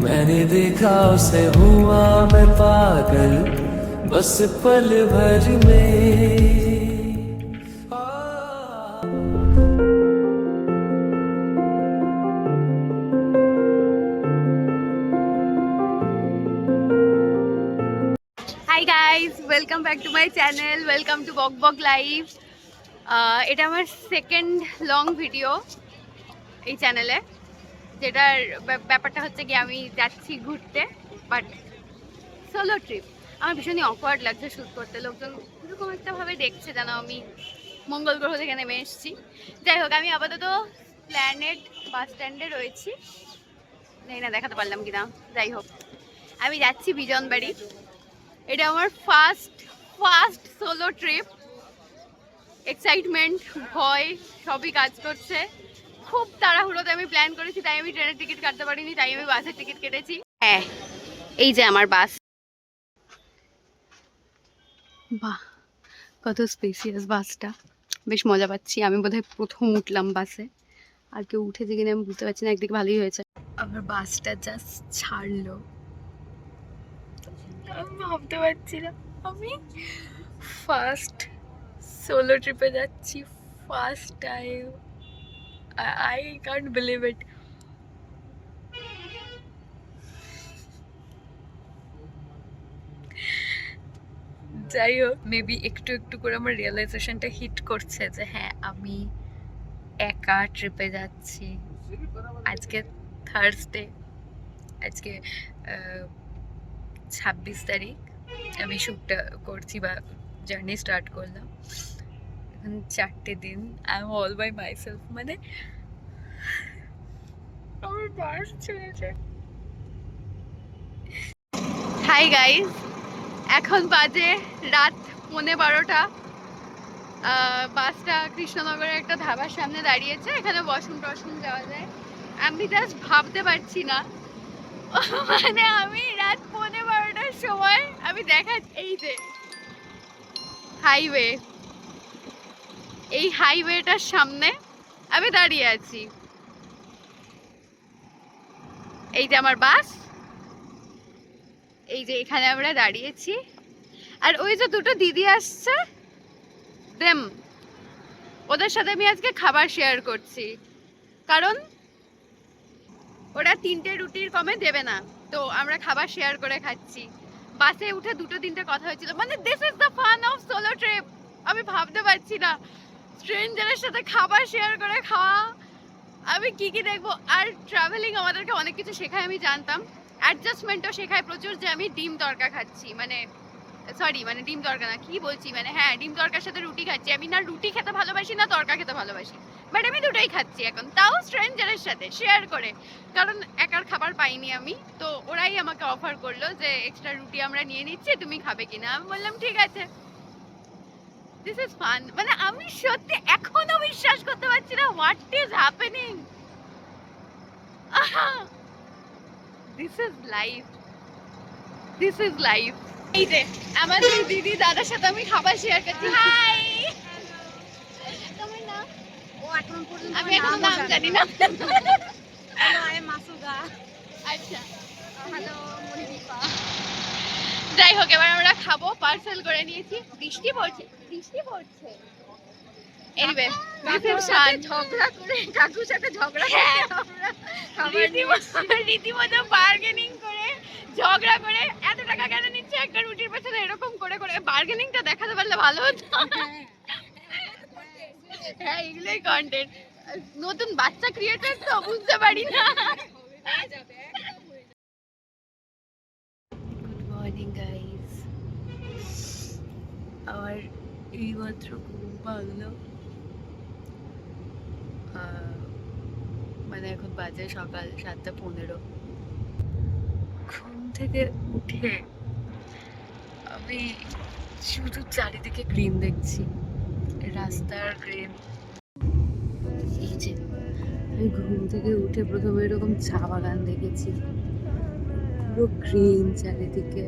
मैंने देखा उसे हुआ मैं पागल बस पल भर में hi guys, welcome back to my channel, welcome to বক বক লাইভ। এটা আমার সেকেন্ড লং ভিডিও এই চ্যানেলে, যেটার ব্যাপারটা হচ্ছে কি আমি যাচ্ছি ঘুরতে, বাট সোলো ট্রিপ। আমার ভীষণই অকওয়ার্ড লাগছে শ্যুট করতে, লোকজন এরকম একটাভাবে দেখছে যেন আমি মঙ্গল গ্রহ থেকে নেমে এসেছি। যাই হোক, আমি আপাতত প্ল্যানেট বাস স্ট্যান্ডে রয়েছি, জানি না দেখাতে পারলাম কিনা। যাই হোক, আমি যাচ্ছি বিজনবাড়ি। এটা আমার ফার্স্ট সোলো ট্রিপ। এক্সাইটমেন্ট, ভয় সবই কাজ করছে। খুব তাড়াহুড়োতে আমি প্ল্যান করেছি, তাই আমি ট্রেনের টিকিট কাটতে পারিনি, তাই আমি বাসের টিকিট কেটেছি। হ্যাঁ, এই যে আমার বাস। বাহ, কত স্পেসিয়াস বাসটা, বেশ মজা পাচ্ছি। আমি বোধহয় প্রথম উঠলাম বাসে, আর কেউ উঠেছে কিনা আমি বুঝতে পারছি না। একদিকে ভালোই হয়েছে, আমার বাসটা জাস্ট ছাড়লো। আমি ভাবতে পারছি না আমি ফার্স্ট সোলো ট্রিপে যাচ্ছি, first time. I can't believe it. যাই হোক, মেবি একটু একটু করে আমার রিয়েলাইজেশনটা হিট করছে যে হ্যাঁ, আমি একা ট্রিপে যাচ্ছি। আজকে থার্সডে, আজকে 26 তারিখ আমি শ্যুটটা করছি বা জার্নি স্টার্ট করলাম। এখন 4টে দিন I am all by myself. মানে আমার বাস চলেছে। হাই গাইস, এখন বাজে রাত 12:15। বাসটা কৃষ্ণনগরের একটা ধাবার সামনে দাঁড়িয়েছে, এখানে বসুন টসুন যাওয়া যায়। আমি জাস্ট ভাবতে পারছি না, মানে আমি রাত 12:15টার সময় আমি এই যে হাইওয়ে, এই হাইওয়েটার সামনে আমি দাঁড়িয়ে আছি। এই যে আমার বাস, এই যে এখানে আমরা দাঁড়িয়েছি, আর ওই যে দুটো দিদি আসছে, দেম, ওদের সাথে আমি আজকে খাবার শেয়ার করছি, কারণ ওরা 3টে রুটির কমে দেবে না, তো আমরা খাবার শেয়ার করে খাচ্ছি। বাসে উঠে 2-3টে কথা হয়েছিল, মানে this is the fun of solo trip. আমি ভাবতে পারছি না স্ট্রেঞ্জারের সাথে খাবার শেয়ার করে খাওয়া, আমি কি কি দেখবো। আর ট্রাভেলিং আমাদেরকে অনেক কিছু শেখায়, আমি জানতাম। অ্যাডজাস্টমেন্টও শেখায় প্রচুর, যে আমি ডিম তড়কা খাচ্ছি, মানে সরি, মানে ডিম তড়কা না, কি বলছি, মানে হ্যাঁ, ডিম তড়কার সাথে রুটি খাচ্ছি। আমি না রুটি খেতে ভালোবাসি না তড়কা খেতে ভালোবাসি, বাট আমি দুটোই খাচ্ছি এখন, তাও স্ট্রেঞ্জারের সাথে শেয়ার করে, কারণ একার খাবার পাইনি আমি। তো ওরাই আমাকে অফার করলো যে এক্সট্রা রুটি আমরা নিয়ে নিচ্ছি, তুমি খাবে কিনা। আমি বললাম ঠিক আছে, দিস ইজ ফান। মানে আমি সত্যি এখনো বিশ্বাস করতে পারছি না, what is happening. This is life, this is life. এই যে আমাদের দিদি দাদার সাথে আমি খাবার শেয়ার করছি। হাই, তোমার নাম? ও এখন পর্যন্ত আমি এখন নাম জানি না। Hello, I am Masuda. আচ্ছা, হ্যালো মনিদীপা। যাই হোক, এবার আমরা খাবো, পার্সেল করে নিয়েছি। বৃষ্টি পড়ছে, বৃষ্টি পড়ছে। এনিওয়ে, ঝগড়া করে কাকুর সাথে ঝগড়া করে রীতিমতো বার্গেনিং করে, ঝগড়া করে এত টাকা কেন নিচ্ছে একটা রুটির পেছনে, এরকম করে করে বার্গেনিংটা দেখাতে পারলে ভালো হতো। হ্যাঁ, এগুলোই কন্টেন্ট। নতুন বাচ্চা ক্রিয়েটর তো বুঝতে পারি না। গুড মর্নিং গাইস, আমার এইমাত্র ঘুম ভাঙলো। মানে এখন বাজে সকাল 7:15। ঘুম থেকে উঠে আমি শুধু চারিদিকে গ্রিন দেখছি, রাস্তার গ্রিন। এই যে আমি ঘুম থেকে উঠে প্রথমে এরকম চা বাগান দেখেছি, পুরো গ্রিন চারিদিকে,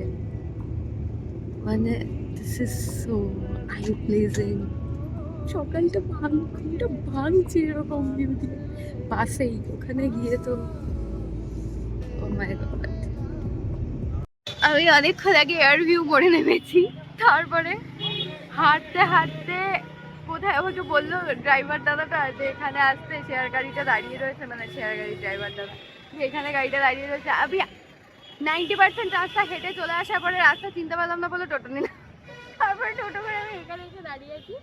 মানে this is so I pleasing. সকালটা ঘুমটা ভাঙছে এরকম ভিউ দিয়ে। পাশেই ওখানে গিয়ে তো my God. আমি অনেকক্ষণ আগে এয়ার ভিউ করে নেমেছি, তারপরে হাঁটতে হাঁটতে কোথায় আমাকে বললো ড্রাইভার দাদাটা যে এখানে আসতে শেয়ার গাড়িটা দাঁড়িয়ে রয়েছে, মানে শেয়ার গাড়ির ড্রাইভার দাদা এখানে গাড়িটা দাঁড়িয়ে রয়েছে। আমি 90% রাস্তা হেঁটে চলে আসার পরে রাস্তা চিনতে পারলাম না বলে টোটো নিলাম, তারপরে টোটো করে আমি এখানে এসে দাঁড়িয়ে আছি।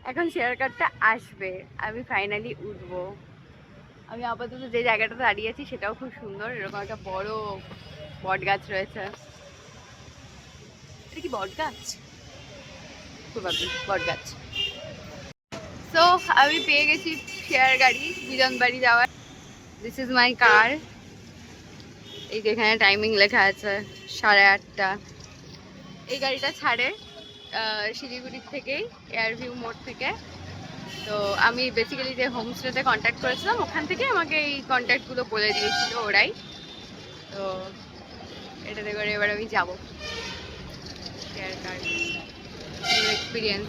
এখন শেয়ার কারটা আসবে, আমি ফাইনালি উঠবো। আমি আপাতত যে জায়গাটাতে দাঁড়িয়ে আছি সেটাও খুব সুন্দর, এরকম একটা বড় বট গাছ রয়েছে। এটা কি বট গাছ? বট গাছ। তো আমি পেয়ে গেছি শেয়ার গাড়ি বিজনবাড়ি যাওয়ার। দিস ইজ মাই কার। এই যে এখানে টাইমিং লেখা আছে 8:30। এই গাড়িটা ছাড়ে শিলিগুড়ির থেকেই, এয়ার ভিউ মোড় থেকে। তো আমি বেসিক্যালি যে হোমস্টেতে কন্ট্যাক্ট করেছিলাম ওখান থেকে আমাকে এই কন্ট্যাক্টগুলো বলে দিয়েছিল ওরাই। তো এটাতে করে এবার আমি যাবো শেয়ার কার, এক্সপিরিয়েন্স,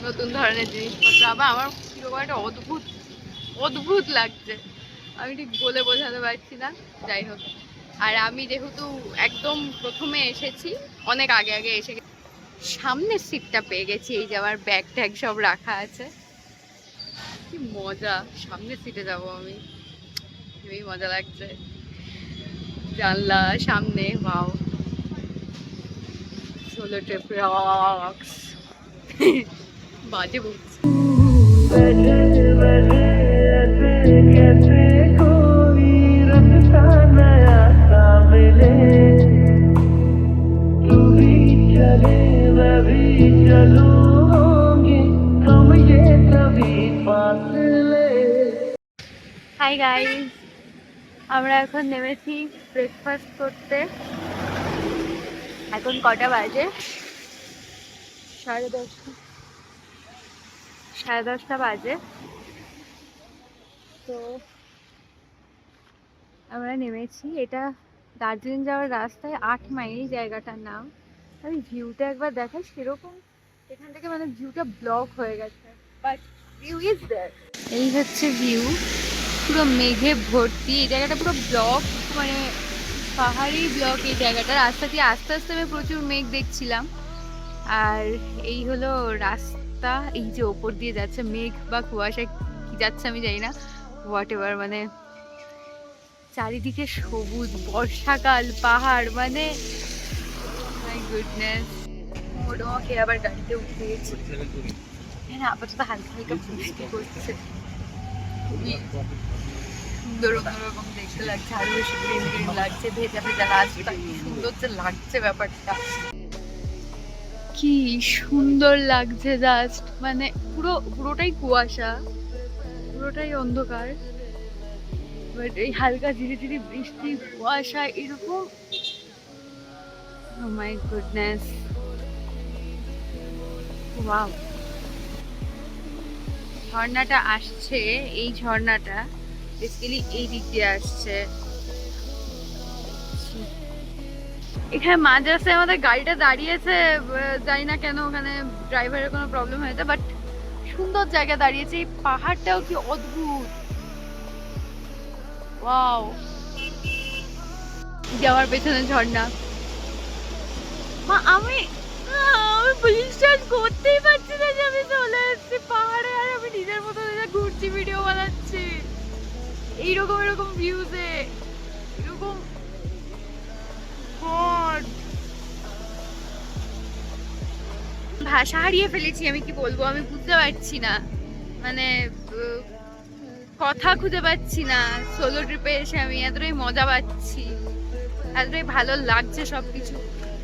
নতুন ধরনের জিনিসপত্র। আবার আমার কিরকম একটা অদ্ভুত অদ্ভুত লাগছে, আমি ঠিক বলে বোঝাতে পারছি না। যাই হোক, আর আমি যেহেতু একদম প্রথমে এসেছি, অনেক আগে আগে এসে সামনের সিটটা পেয়ে গেছি। এই যে আমার ব্যাগ ট্যাগ সব রাখা আছে, কি মজা। সামনের সিটে যাবো আমি, খুবই মজা লাগছে। জানলা সামনে, ওয়াও, সোলো ট্রিপ রক্স। বাজে বলছি। হাই গাইস, আমরা এখন নেমেছি ব্রেকফাস্ট করতে। এখন কটা বাজে? 10:30 বাজে। তো আমরা নেমেছি, এটা দার্জিলিং যাওয়ার রাস্তায় 8 মাইল জায়গাটার নাম। আমি ভিউটা একবার দেখাই, সেরকম এখান থেকে মানে ভিউটা ব্লক হয়ে গেছে, বাট ভিউ ইজ দেয়ার। এই হচ্ছে ভিউ, পুরো মেঘে ভর্তি। এই জায়গাটা পুরো ব্লক, মানে পাহাড়ি ব্লক এই জায়গাটা। রাস্তা দিয়ে আস্তে আস্তে আমি প্রচুর মেঘ দেখছিলাম। আর এই হলো রাস্তা, এই যে ওপর দিয়ে যাচ্ছে মেঘ বা কুয়াশা কি যাচ্ছে আমি জানি না, হোয়াট এভার, মানে চারিদিকে সবুজ, বর্ষাকাল, পাহাড়, মানে মাই গুডনেস। মোটামুটি আবার গাড়িতে উঠে গেছি। হ্যাঁ, আপাতত হালকা হালকা বৃষ্টি করছে, খুবই সুন্দর অন্যরকম দেখতে লাগছে, আরো বেশি গ্রিন গ্রিন লাগছে, ভেজা ভেজা রাস্তা, কি সুন্দর যে লাগছে ব্যাপারটা, কি সুন্দর লাগছে জাস্ট। মানে পুরোটাই কুয়াশা, পুরোটাই অন্ধকার, বাট এই হালকা ধীরে ধীরে বৃষ্টি, কুয়াশা, এরকম। ও মাই গুডনেস, ওয়াও। ঝর্ণাটা আসছে, এই ঝর্ণাটা বেসিক্যালি এই দিক দিয়ে আসছে। এখানে মাঝ রাস্তায় আমাদের গাড়িটা দাঁড়িয়েছে, জানি না কেন, ওখানে ড্রাইভারের কোনো প্রবলেম হয়েছে, বাট সুন্দর জায়গা দাঁড়িয়েছে। এই পাহাড়টাও কি অদ্ভুত, ওয়াও। যাওয়ার পেছনে ঝর্ণা, মা আমি বিশ্বাস করতেই পারছি না যে আমি চলে এসেছি পাহাড়ে, আর আমি নিজের মতো ঘুরছি, ভিডিও বানাচ্ছি এইরকম এরকম ভিউজে, এরকম ভাষা হারিয়ে ফেলেছি। আমি কি বলবো, আমি বুঝতে পারছি না, মানে কথা খুঁজে পাচ্ছি না। সোলো ট্রিপে এসে আমি এতটাই মজা পাচ্ছি, এতটাই ভালো লাগছে সবকিছু।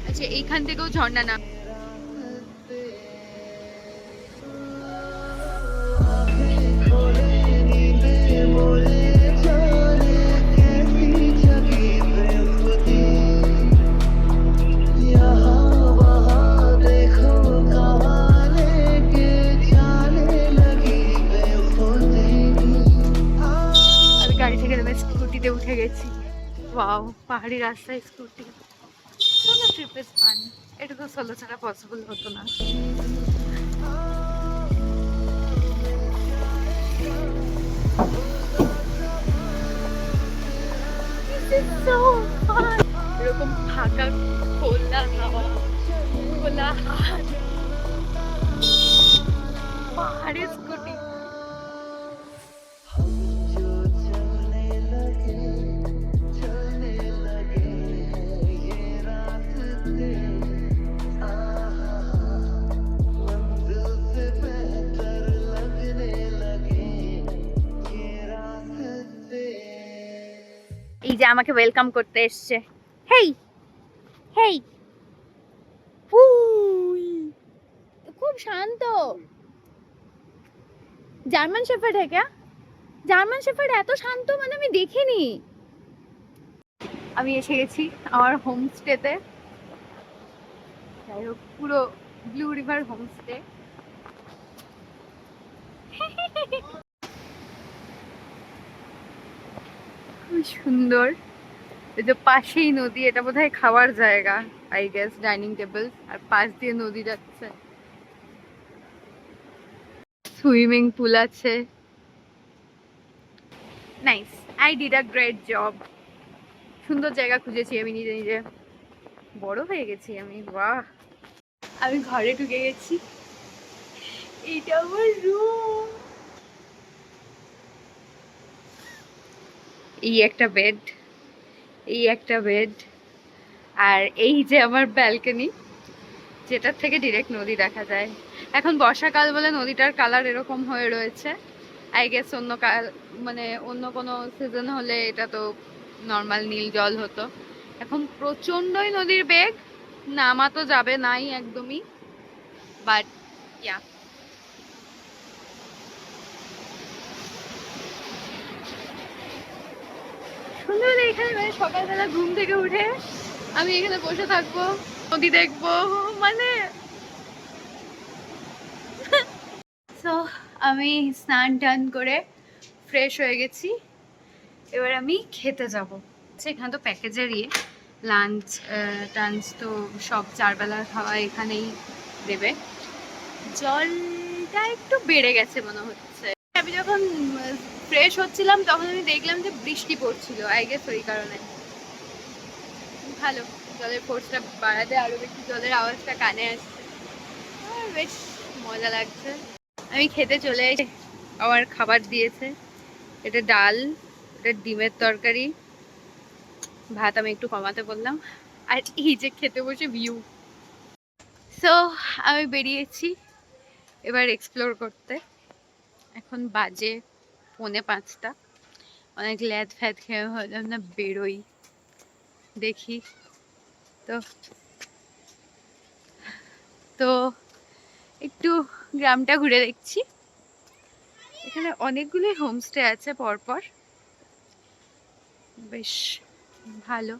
আচ্ছা, এইখান থেকেও ঝর্ণা না, স্কুটিতে উঠে গেছি। ওয়াও, পাহাড়ি রাস্তায় scooty, solo trip is fun. এটা তো সোলো ছাড়া পসিবল হতো না। This is so ফাঁকা খোলা হাওয়া, খোলা হাট, পাহাড়ে স্কুটি। এই যে আমাকে ওয়েলকাম করতে এসছে, হেই হেই, খুব শান্ত। জার্মান শেফার্ড হ্যাঁ ক্যা? জার্মান শেফার্ড এত শান্ত মানে আমি দেখিনি। আমি এসে গেছি আমার হোমস্টেতে। যাই হোক, পুরো ব্লু রিভার হোমস্টে। খুব সুন্দর। এই যে পাশেই নদী, এটা বোধহয় খাওয়ার জায়গা, আই গেস ডাইনিং টেবিল, আর পাশ দিয়ে নদী যাচ্ছে। সুইমিং পুল আছে। Nice, I did a great job. সুন্দর জায়গা খুঁজেছি আমি নিজে নিজে, বড় হয়ে গেছি আমি, বাহ। আমি ঘরে ঢুকে গেছি, এইটা আমার রুম। এই একটা বেড, এই একটা বেড, আর এই যে আমার ব্যালকনি, যেটার থেকে ডিরেক্ট নদী দেখা যায়। এখন বর্ষাকাল বলে নদীটার কালার এরকম হয়ে রয়েছে। আই গেস অন্য কাল, মানে অন্য কোনো সিজন হলে এটা তো নর্মাল নীল জল হতো। এখন প্রচন্ডই নদীর বেগ, নামা তো যাবে নাই একদমই, বাট ইয়া। সুন্দর এখানে, মানে সকালবেলা ঘুম থেকে উঠে আমি এখানে বসে থাকবো, নদী দেখবো, মানে। তো আমি স্নান টান করে ফ্রেশ হয়ে গেছি, এবার আমি খেতে যাব। এখানে তো প্যাকেজের লাঞ্চ টাঞ্চ তো সব 4 বেলার খাওয়া এখানেই দেবে। জলটা একটু বেড়ে গেছে মনে হচ্ছে। আমি যখন ফ্রেশ হচ্ছিলাম তখন আমি দেখলাম যে বৃষ্টি পড়ছিল, আই গেস ওই কারণে। ভালো, জলের ফোর্সটা বাড়াতে আরো বেশি জলের আওয়াজটা কানে আসছে, বেশ মজা লাগছে। আমি খেতে চলে এসে, আমার খাবার দিয়েছে, এটা ডাল, এটা ডিমের তরকারি, ভাত আমি একটু কমাতে বললাম, আর এই যে খেতে বসে ভিউ। সো আমি বেরিয়েছি এবার এক্সপ্লোর করতে। এখন বাজে 4:45, অনেক ল্যাদ ফ্যাদ খেয়ে হলাম না, বেরোই দেখি। তো তো একটু গ্রামটা ঘুরে দেখছি। এখানে অনেকগুলোই হোমস্টে আছে পরপর, বেশ ভালো।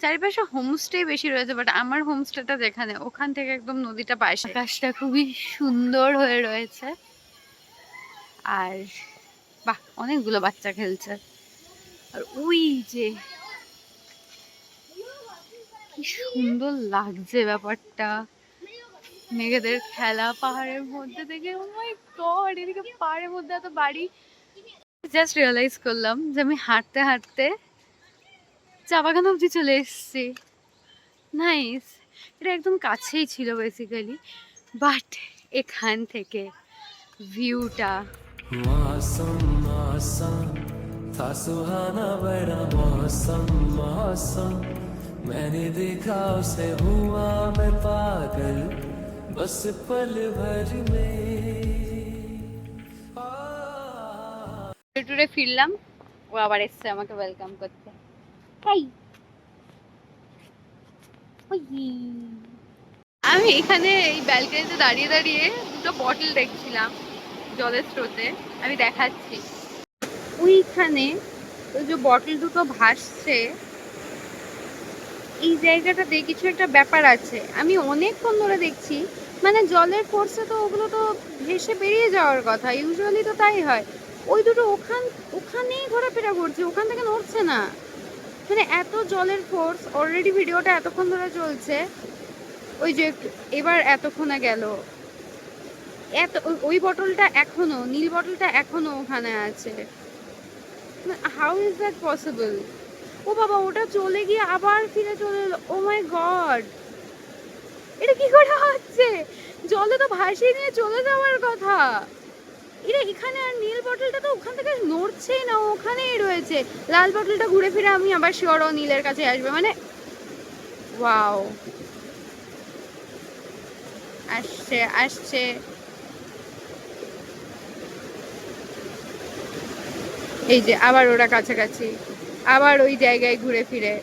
চারিপাশে হোমস্টে বেশি রয়েছে, বাট আমার হোমস্টেটা যেখানে, ওখান থেকে একদম নদীটা পাশে, আকাশটা খুবই সুন্দর হয়ে রয়েছে। আর বাহ, অনেকগুলো বাচ্চা খেলছে। আর ওই যে কি সুন্দর লাগছে ব্যাপারটা, মেঘেদের খেলা পাহাড়ের মধ্যে থেকে। ও মাই গড, এদিকে পাহাড়ের মধ্যে এত বাড়ি। জাস্ট রিয়েলাইজ করলাম যে আমি হাঁটতে হাঁটতে চা বাগান অবধি চলে এসেছি। নাইস, এটা একদম কাছেই ছিল বেসিক্যালি, বাট এখান থেকে ভিউটা। मौसम मौसम था सुहाना बड़ा, मौसम मौसम मैंने देखा उसे हुआ मैं पागल, बस पल भर में। টুরে ফিরলাম, ও আবার এসছে আমাকে ওয়েলকাম করতে। হাই, আমি এখানে এই ব্যালকনিতে দাঁড়িয়ে দাঁড়িয়ে দুটো বটল দেখছিলাম জলের স্রোতে, আমি দেখাচ্ছি। ওইখানে ওই যে বটল দুটো ভাসছে, এই জায়গাটাতে কিছু একটা ব্যাপার আছে। আমি অনেকক্ষণ ধরে দেখছি, মানে জলের ফোর্সে তো ওগুলো তো ভেসে বেরিয়ে যাওয়ার কথা, ইউজুয়ালি তো তাই হয়। ওই দুটো ওখানেই ঘোরাফেরা করছে, ওখান থেকে নড়ছে না। মানে এত জলের ফোর্স, অলরেডি ভিডিওটা এতক্ষণ ধরে চলছে, ওই যে এবার এতক্ষণে গেল, ওই বটলটা এখনো, নীল বটলটা এখনো ওখানে আছে। How is that possible? ও বাবা, ওটা চলে গিয়ে আবার ফিরে চলে এলো। ও মাই গড, এটা কি করে হচ্ছে? জলে তো ভাসিয়ে নিয়ে চলে যাওয়ার কথা। এরা এখানে, আর নীল বটলটা তো ওখান থেকে নড়ছেই না, ওখানেই রয়েছে। লাল বটলটা ঘুরে ফিরে আমি আবার শিওর ও নীলের কাছে আসবে, মানে ওয়াও। আসছে আসছে, এই যে আবার ওরা কাছাকাছি, আবার ওই জায়গায় ঘুরে ফিরে,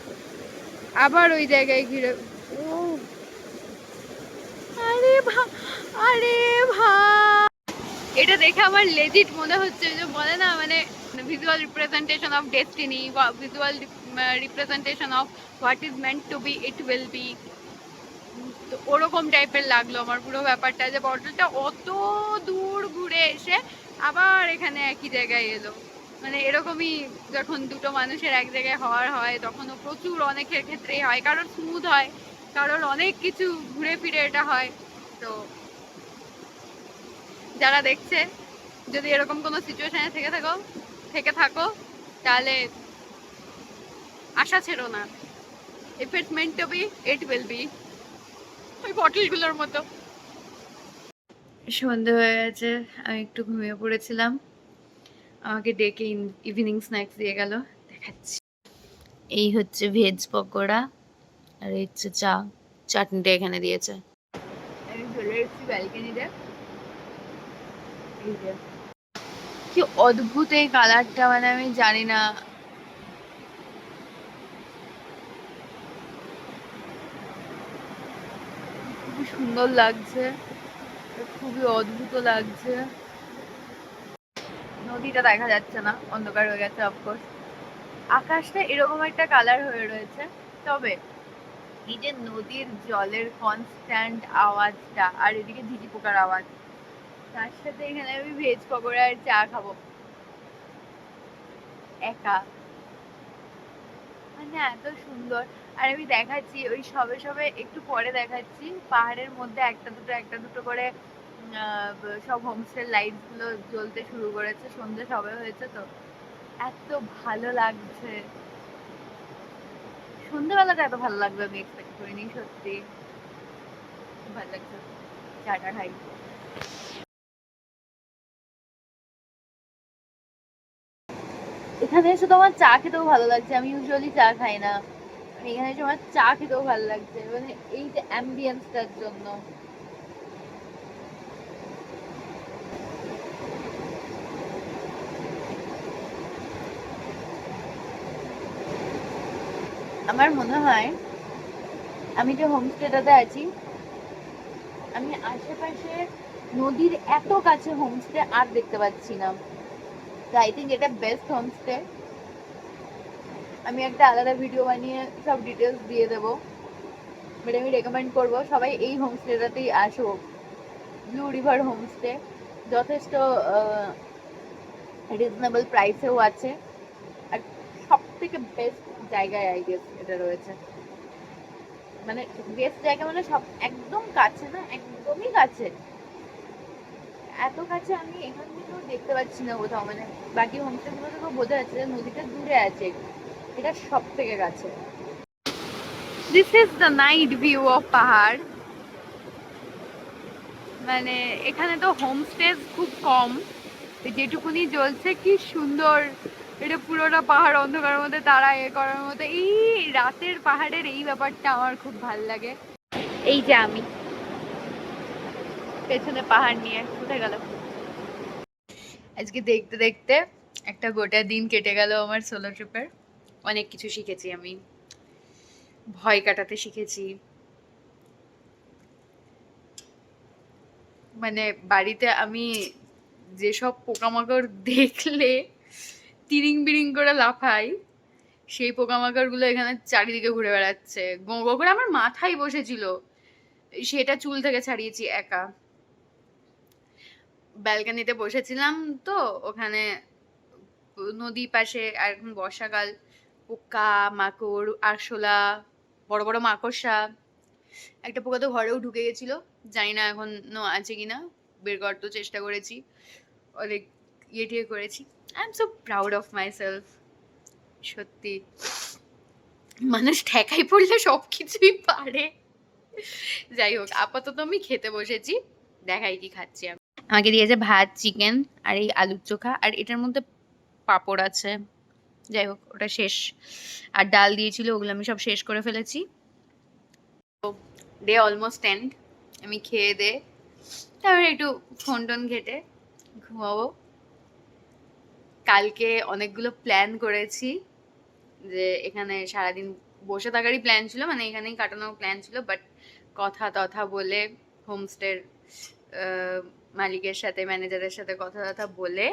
আবার ওই জায়গায় ঘিরে। ও আরে আরে ভাই, এটা দেখে আমার লেজিট মনে হচ্ছে, যে বলে না মানে ভিজুয়াল রিপ্রেজেন্টেশন অফ ডেস্টিনি বা visual representation of what is meant to be it will be. তো ওরকম টাইপের লাগলো আমার পুরো ব্যাপারটা, যে বটলটা অত দূর ঘুরে এসে আবার এখানে একই জায়গায় এলো। মানে এরকমই যখন দুটো মানুষের এক জায়গায় হওয়ার হয়, তখনও প্রচুর অনেকের ক্ষেত্রেই হয়, কারোর স্মুথ হয়, কারোর অনেক কিছু ঘুরে ফিরে এটা হয়। তো যারা দেখছে, যদি এরকম কোনো সিচুয়েশনে থেকে থাকো তাহলে আশা ছেড়ো না। If it's meant to be it will be, ওই বটলগুলোর মতো। সন্ধে হয়ে গেছে, আমি একটু ঘুমিয়ে পড়েছিলাম। আমাকে ডেকে ইভিনিং স্ন্যাক্স দিয়ে গেল, দেখাচ্ছি। এই হচ্ছে ভেজ পকোড়া, আর এই হচ্ছে চা, চাটনিটা এখানে দিয়েছে। আমি চলে এসেছি ব্যালকনিতে। এই যে কি অদ্ভুত এই কালারটা, মানে আমি জানি না, খুবই সুন্দর লাগছে, খুবই অদ্ভুত লাগছে। নদীটা দেখা যাচ্ছে না, অন্ধকার হয়ে গেছে অফকোর্স। আকাশটা এরকম একটা কালার হয়ে রয়েছে, তবে এই যে নদীর জলের কনস্ট্যান্ট আওয়াজটা, আর এদিকে ঝিঝি পোকার আওয়াজ, তার সাথে এখানে আমি ভেজ পকোড়া আর চা খাবো একা, মানে এত সুন্দর। আর আমি দেখাচ্ছি, ওই সবে সবে একটু পরে দেখাচ্ছি, পাহাড়ের মধ্যে একটা দুটো করে সব হোমস্টের লাইট গুলো জ্বলতে শুরু করেছে, সন্ধ্যে সবে হয়েছে তো এত ভালো লাগছে। সন্ধ্যেবেলাটা এত ভালো লাগবে আমি এক্সপেক্ট করিনি, সত্যি খুব ভালো লাগছে। চাটা খাই। এখানে এসে তো আমার চা খেতেও ভালো লাগছে, আমি ইউজুয়ালি চা খাই না, এখানে এসে আমার চা খেতেও ভালো লাগছে, মানে এই যে অ্যাম্বিয়েন্সটার জন্য। আমার মনে হয় আমি যে হোমস্টেটাতে আছি, আমি আশেপাশে নদীর এত কাছে হোমস্টে আর দেখতে পাচ্ছি না। তো আই থিঙ্ক এটা বেস্ট হোমস্টে। আমি একটা আলাদা ভিডিও বানিয়ে সব ডিটেলস দিয়ে দেবো, বাট আমি রেকমেন্ড করবো সবাই এই হোমস্টেটাতেই আসো। ব্লু রিভার হোমস্টে যথেষ্ট রিজনেবল প্রাইসেও আছে, আর সব থেকে বেস্ট জায়গায় আই গেস এটা রয়েছে। মানে বেস্ট জায়গা মানে সব একদম কাছে না, একদমই কাছে, এত কাছে আমি এখান থেকেও দেখতে পাচ্ছি না কোথাও। মানে বাকি হোমস্টে গুলো থেকেও বোঝা যাচ্ছে যে নদীটা দূরে আছে, এটা সব থেকে কাছে। This is the night view of পাহাড়। মানে এখানে তো হোমস্টেজ খুব কম, যেটুকুনি জ্বলছে কি সুন্দর, এটা পুরোটা পাহাড় অন্ধকারের মধ্যে তারা করার মতো। এই রাতের পাহাড়ের এই ব্যাপারটা আমার খুব ভাল লাগে। এই যে আমি পেছনে পাহাড় নিয়ে কোথায় গেল। আজকে দেখতে দেখতে একটা গোটা দিন কেটে গেল আমার সোলো ট্রিপের। অনেক কিছু শিখেছি আমি, ভয় কাটাতে শিখেছি, মানে বাড়িতে আমি যেসব পোকামাকড় দেখলে তিরিং বিরিং করে লাফাই, সেই পোকামাকড় গুলো এখানে চারিদিকে ঘুরে বেড়াচ্ছে, গো গো করে আমার মাথায় বসেছিল, সেটা চুল থেকে ছাড়িয়েছি একা। ব্যালকানিতে বসেছিলাম তো, ওখানে নদী পাশে, আর এখন বর্ষাকাল, পোকা মাকড় আরশোলা, বড় বড় মাকড়সা। একটা পোকা তো ঘরেও ঢুকে গেছিল, জানি না এখনো আছে কিনা, বের করার তো চেষ্টা করেছি, অনেক ইয়ে টিয়ে করেছি। I am so proud of my self, সত্যি। মানুষ ঠেকাই পড়লে সব কিছুই পারে। যাই হোক, আপাতত আমি খেতে বসেছি, দেখাই কি খাচ্ছি আমি। আমাকে দিয়েছে ভাত, চিকেন আর এই আলুর চোখা, আর এটার মধ্যে পাঁপড় আছে। যাই হোক, ওটা শেষ। আর ডাল দিয়েছিল, ওগুলো আমি সব শেষ করে ফেলেছি। Day almost and. আমি খেয়ে দে তারপরে একটু ফোন টোন ঘেটে ঘুমাবো। কালকে অনেকগুলো প্ল্যান করেছি, যে এখানে সারাদিন বসে থাকারই প্ল্যান ছিল, মানে এখানেই কাটানোর প্ল্যান ছিল, বাট কথা টথা বলে হোমস্টের মালিকের সাথে, ম্যানেজারের সাথে কথা টথা বলে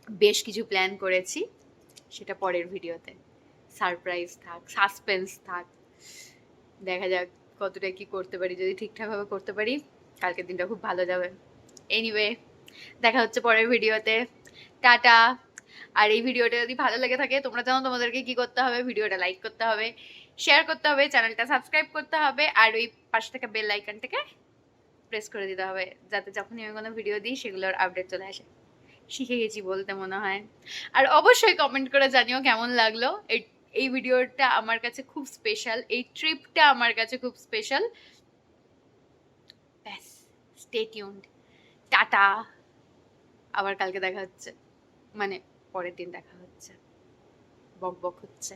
বেশ কিছু প্ল্যান করেছি। সেটা পরের ভিডিওতে সারপ্রাইজ থাক, সাসপেন্স থাক, দেখা যাক কতটা কি করতে পারি। যদি ঠিকঠাকভাবে করতে পারি, কালকের দিনটা খুব ভালো যাবে। এনিওয়ে, দেখা হচ্ছে পরের ভিডিওতে। টাটা। আর এই ভিডিওটা যদি ভালো লেগে থাকে, তোমরা জানো তোমাদেরকে কি করতে হবে, ভিডিওটা লাইক করতে হবে, শেয়ার করতে হবে, চ্যানেলটা সাবস্ক্রাইব করতে হবে, আর ওই পাশে থেকে বেল আইকনটাকে প্রেস করে দিতে হবে, যাতে যখনই আমি কোনো ভিডিও দিই সেগুলোর আপডেট চলে আসে। শিখে গেছি বলতে মনে হয়। আর অবশ্যই কমেন্ট করে জানিও কেমন লাগলো। এই ভিডিওটা আমার কাছে খুব স্পেশাল, এই ট্রিপটা আমার কাছে খুব স্পেশাল। ব্যাস, স্টে টিউনড। টাটা। আবার কালকে দেখা হচ্ছে, মানে পরের দিন দেখা হচ্ছে। বক বক হচ্ছে।